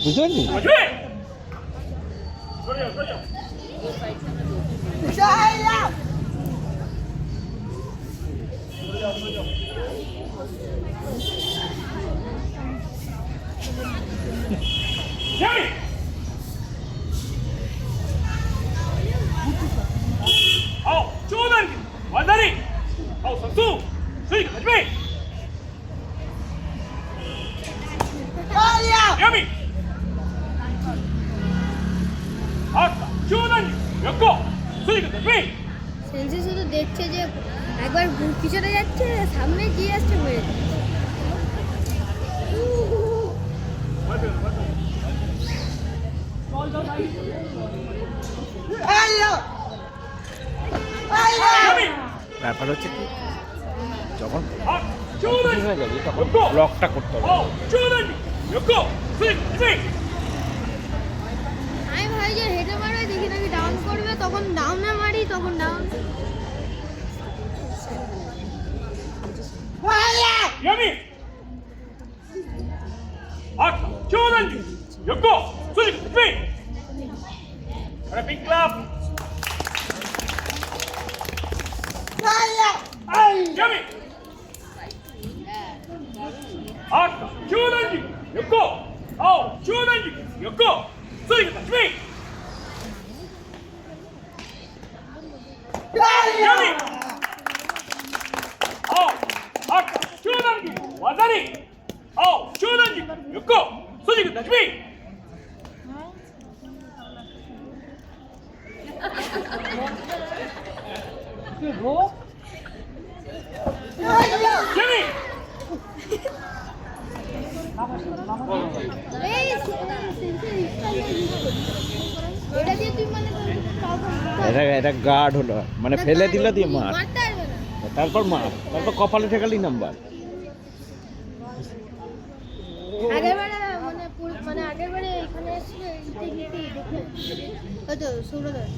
বুঝতে পারলি? সেলসি শুধু দেখছে যে একবার পিছনে যাচ্ছে, সামনে গিয়ে আসছে, মেরে ব্যাপার হচ্ছে কি, যখন হয়ে যাবে তখন ব্লকটা করতে হবে। আমি ভাই যে হেঁটে মারবে, দেখি নাকি ডাউন করবে, তখন ডাউনে মারি, তখন ডাউন। এটা দিয়ে তুই মানে এটা গার্ড হলো, মানে ফেলে দিলে দিয়ে মার, মারতে পারবে না। তারপর মার, তারপর কপালে ঠেকালি নাম্বার। আগেরবারে মানে আগেরবারে এখানে এসেছিল, দেখে ওই তো সূর্যোদয়।